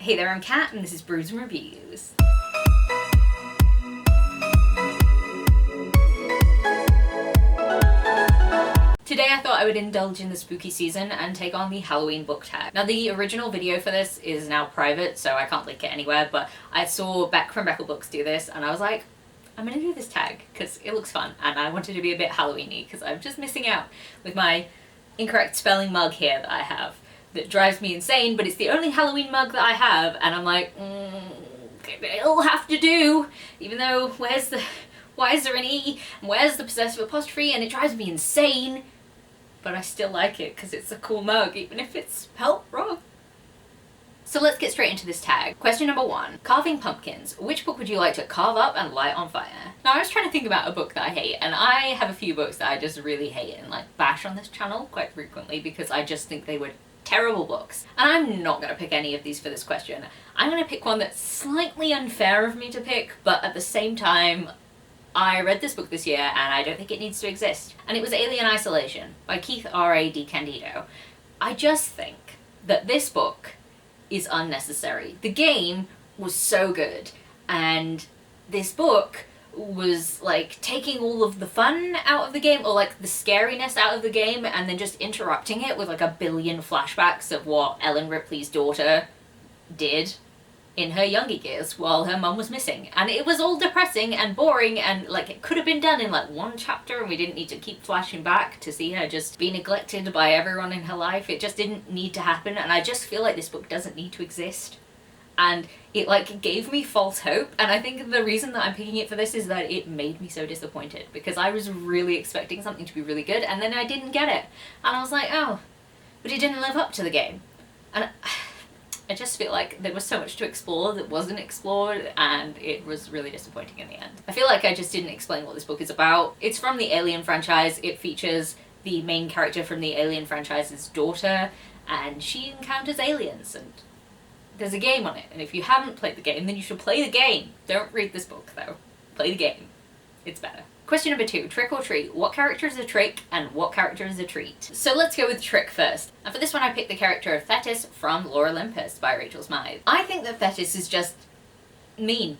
Hey there, I'm Kat, and this is Brews and Reviews. Today I thought I would indulge in the spooky season and take on the Halloween book tag. Now the original video for this is now private, so I can't link it anywhere, but I saw Beck from Beckle Books do this, and I was like, I'm gonna do this tag, because it looks fun, and I wanted to be a bit Halloween-y, because I'm just missing out with my incorrect spelling mug here that I have. That drives me insane, but it's the only Halloween mug that I have, and I'm like, it'll have to do, even though why is there an E, and where's the possessive apostrophe, and it drives me insane, but I still like it because it's a cool mug, even if it's spelled wrong. So let's get straight into this tag. Question number 1, carving pumpkins. Which book would you like to carve up and light on fire? Now I was trying to think about a book that I hate, and I have a few books that I just really hate and like bash on this channel quite frequently because I just think they were terrible books. And I'm not going to pick any of these for this question. I'm going to pick one that's slightly unfair of me to pick, but at the same time, I read this book this year and I don't think it needs to exist. And it was Alien Isolation by Keith R.A. DiCandido. I just think that this book is unnecessary. The game was so good, and this book was like taking all of the fun out of the game, or like the scariness out of the game, and then just interrupting it with like a billion flashbacks of what Ellen Ripley's daughter did in her younger years while her mum was missing. And it was all depressing and boring, and like it could have been done in like one chapter and we didn't need to keep flashing back to see her just be neglected by everyone in her life. It just didn't need to happen, and I just feel like this book doesn't need to exist. And it like gave me false hope, and I think the reason that I'm picking it for this is that it made me so disappointed because I was really expecting something to be really good and then I didn't get it. And I was like, oh, but it didn't live up to the game. And I just feel like there was so much to explore that wasn't explored, and it was really disappointing in the end. I feel like I just didn't explain what this book is about. It's from the Alien franchise. It features the main character from the Alien franchise's daughter, and she encounters aliens, and there's a game on it. And if you haven't played the game, then you should play the game. Don't read this book though. Play the game. It's better. Question number 2, trick or treat. What character is a trick and what character is a treat? So let's go with trick first. And for this one I picked the character of Thetis from Lore Olympus by Rachel Smythe. I think that Thetis is just mean.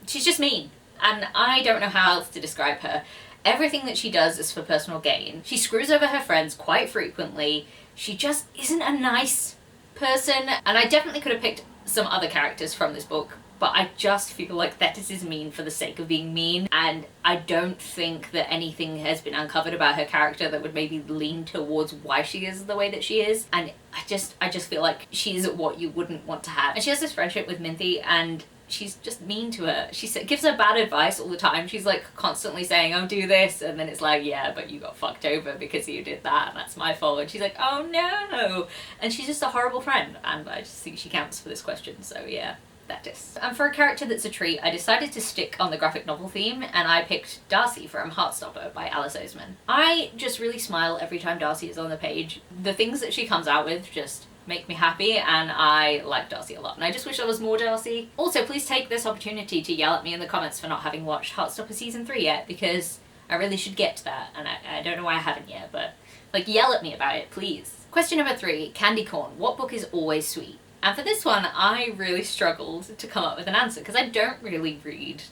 She's just mean. And I don't know how else to describe her. Everything that she does is for personal gain. She screws over her friends quite frequently. She just isn't a nice person. And I definitely could have picked some other characters from this book, but I just feel like Thetis is mean for the sake of being mean, and I don't think that anything has been uncovered about her character that would maybe lean towards why she is the way that she is. And I just feel like she's what you wouldn't want to have. And she has this friendship with Minthy, and she's just mean to her. She gives her bad advice all the time. She's like constantly saying, oh, do this, and then it's like, yeah, but you got fucked over because you did that, and that's my fault. And she's like, oh no. And she's just a horrible friend, and I just think she counts for this question, so yeah. Thetis. And for a character that's a treat, I decided to stick on the graphic novel theme, and I picked Darcy from Heartstopper by Alice Oseman. I just really smile every time Darcy is on the page. The things that she comes out with just make me happy, and I like Darcy a lot, and I just wish there was more Darcy. Also, please take this opportunity to yell at me in the comments for not having watched Heartstopper Season 3 yet, because I really should get to that, and I don't know why I haven't yet, but like, yell at me about it, please. Question number 3, candy corn. What book is always sweet? And for this one, I really struggled to come up with an answer because I don't really read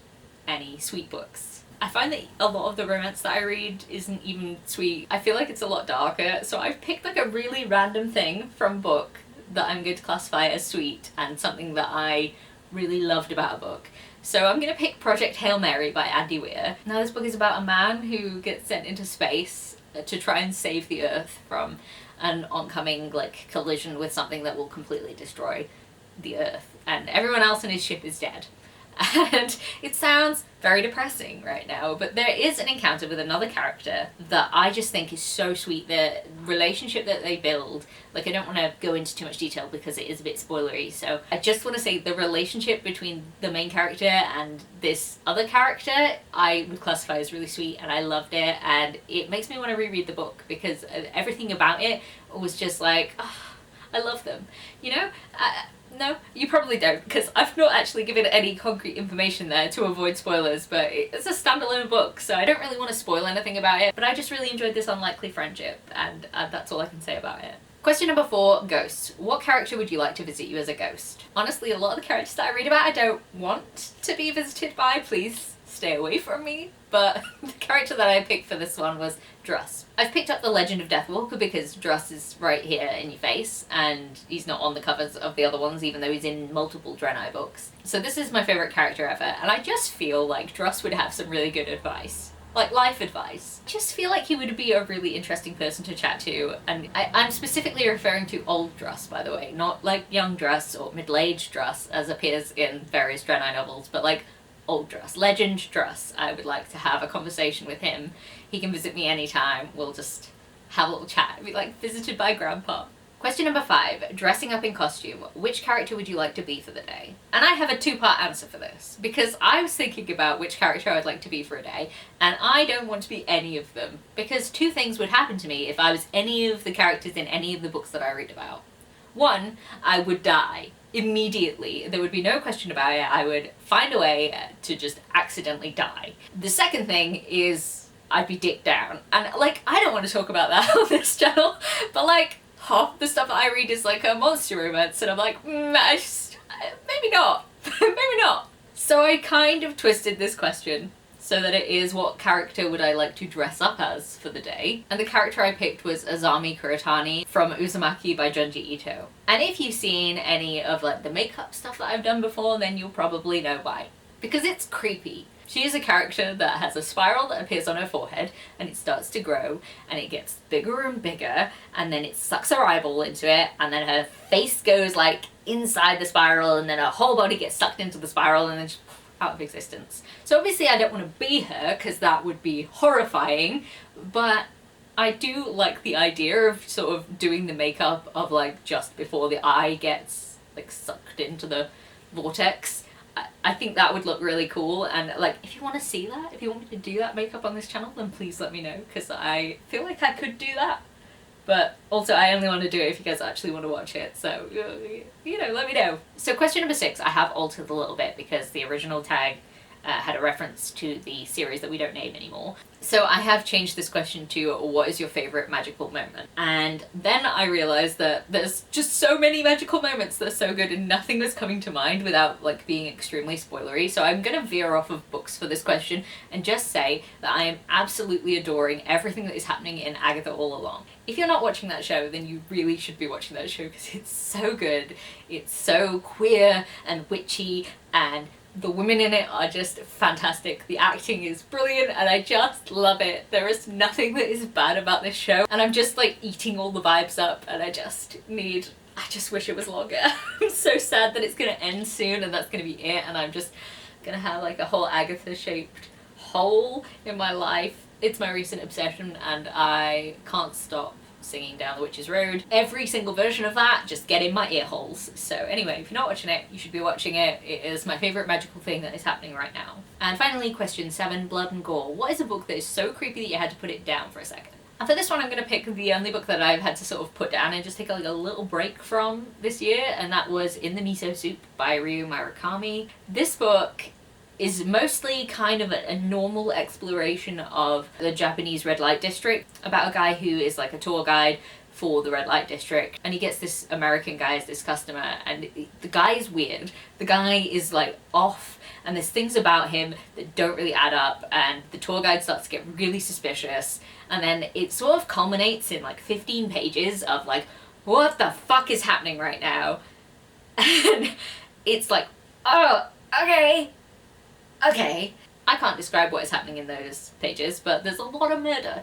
any sweet books. I find that a lot of the romance that I read isn't even sweet. I feel like it's a lot darker, so I've picked like a really random thing from a book that I'm going to classify as sweet and something that I really loved about a book. So I'm going to pick Project Hail Mary by Andy Weir. Now this book is about a man who gets sent into space to try and save the Earth from an oncoming like collision with something that will completely destroy the Earth, and everyone else in his ship is dead. And it sounds very depressing right now, but there is an encounter with another character that I just think is so sweet. The relationship that they build, like, I don't want to go into too much detail because it is a bit spoilery, so I just want to say the relationship between the main character and this other character I would classify as really sweet, and I loved it, and it makes me want to reread the book because everything about it was just like, oh, I love them, you know? No, you probably don't, because I've not actually given any concrete information there to avoid spoilers, but it's a standalone book, so I don't really want to spoil anything about it, but I just really enjoyed this unlikely friendship, and that's all I can say about it. Question number 4, ghosts. What character would you like to visit you as a ghost? Honestly, a lot of the characters that I read about I don't want to be visited by. Please stay away from me. But the character that I picked for this one was Druss. I've picked up The Legend of Deathwalker because Druss is right here in your face, and he's not on the covers of the other ones, even though he's in multiple Draenei books. So this is my favourite character ever, and I just feel like Druss would have some really good advice. Like life advice. I just feel like he would be a really interesting person to chat to, and I'm specifically referring to old Druss, by the way, not like young Druss or middle-aged Druss as appears in various Draenei novels, but like old Druss, legend Druss. I would like to have a conversation with him. He can visit me anytime. We'll just have a little chat. Be like visited by Grandpa. Question number 5, dressing up in costume. Which character would you like to be for the day? And I have a 2-part answer for this, because I was thinking about which character I would like to be for a day, and I don't want to be any of them, because 2 things would happen to me if I was any of the characters in any of the books that I read about. 1, I would die. Immediately. There would be no question about it. I would find a way to just accidentally die. The second thing is I'd be dicked down. And like, I don't want to talk about that on this channel, but like, half the stuff that I read is like a monster romance, and I'm like, maybe not. Maybe not. So I kind of twisted this question so that it is what character would I like to dress up as for the day. And the character I picked was Azami Kuretani from Uzumaki by Junji Ito. And if you've seen any of like the makeup stuff that I've done before, then you'll probably know why. Because it's creepy. She is a character that has a spiral that appears on her forehead, and it starts to grow, and it gets bigger and bigger, and then it sucks her eyeball into it, and then her face goes like inside the spiral, and then her whole body gets sucked into the spiral, and then she's out of existence. So obviously I don't want to be her, because that would be horrifying, but I do like the idea of sort of doing the makeup of like just before the eye gets like sucked into the vortex. I think that would look really cool, and like if you want to see that, if you want me to do that makeup on this channel, then please let me know, because I feel like I could do that. But also I only want to do it if you guys actually want to watch it, so you know, let me know. So question number 6, I have altered a little bit because the original tag had a reference to the series that we don't name anymore. So I have changed this question to what is your favourite magical moment? And then I realised that there's just so many magical moments that are so good, and nothing was coming to mind without like being extremely spoilery. So I'm gonna veer off of books for this question and just say that I am absolutely adoring everything that is happening in Agatha All Along. If you're not watching that show, then you really should be watching that show, because it's so good. It's so queer and witchy, and the women in it are just fantastic. The acting is brilliant, and I just love it. There is nothing that is bad about this show, and I'm just like eating all the vibes up, and I just wish it was longer. I'm so sad that it's gonna end soon and that's gonna be it, and I'm just gonna have like a whole Agatha shaped hole in my life. It's my recent obsession, and I can't stop singing Down the Witch's Road. Every single version of that just get in my ear holes. So anyway, if you're not watching it, you should be watching it. It is my favourite magical thing that is happening right now. And finally, question 7, Blood and Gore. What is a book that is so creepy that you had to put it down for a second? And for this one, I'm going to pick the only book that I've had to sort of put down and just take like a little break from this year, and that was In the Miso Soup by Ryu Murakami. This book is mostly kind of a normal exploration of the Japanese red light district, about a guy who is like a tour guide for the red light district, and he gets this American guy as this customer, and the guy is weird. The guy is like off, and there's things about him that don't really add up, and the tour guide starts to get really suspicious, and then it sort of culminates in like 15 pages of like, what the fuck is happening right now? And it's like, oh, okay. I can't describe what is happening in those pages, but there's a lot of murder.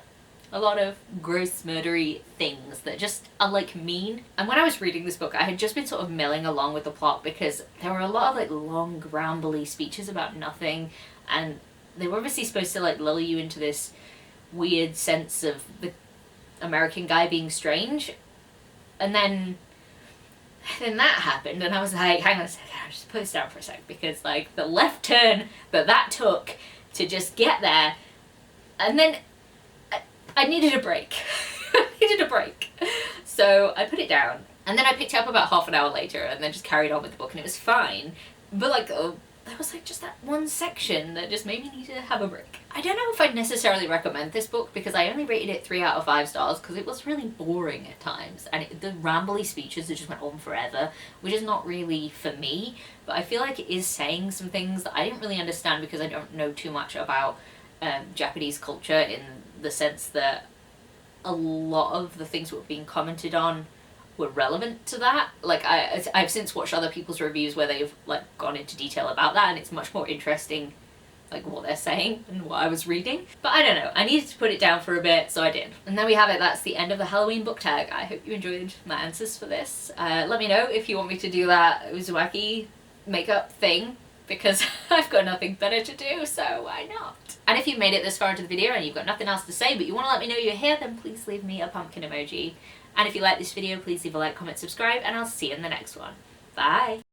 A lot of gross murdery things that just are like mean. And when I was reading this book, I had just been sort of milling along with the plot, because there were a lot of like long rambly speeches about nothing, and they were obviously supposed to like lull you into this weird sense of the American guy being strange. And then that happened, and I was like, hang on a second, I'll just put this down for a sec, because like the left turn that took to just get there, and then I needed a break. I needed a break. So I put it down, and then I picked it up about half an hour later, and then just carried on with the book, and it was fine. But like there was like just that one section that just made me need to have a break. I don't know if I'd necessarily recommend this book because I only rated it 3 out of 5 stars because it was really boring at times, and the rambly speeches that just went on forever, which is not really for me, but I feel like it is saying some things that I didn't really understand because I don't know too much about Japanese culture, in the sense that a lot of the things that were being commented on were relevant to that. Like I've since watched other people's reviews where they've like gone into detail about that, and it's much more interesting like what they're saying and what I was reading. But I don't know, I needed to put it down for a bit, so I did. And there we have it, that's the end of the Halloween book tag. I hope you enjoyed my answers for this. Let me know if you want me to do that Uzumaki makeup thing, because I've got nothing better to do, so why not? And if you've made it this far into the video and you've got nothing else to say but you want to let me know you're here, then please leave me a pumpkin emoji. And if you like this video, please leave a like, comment, subscribe, and I'll see you in the next one. Bye!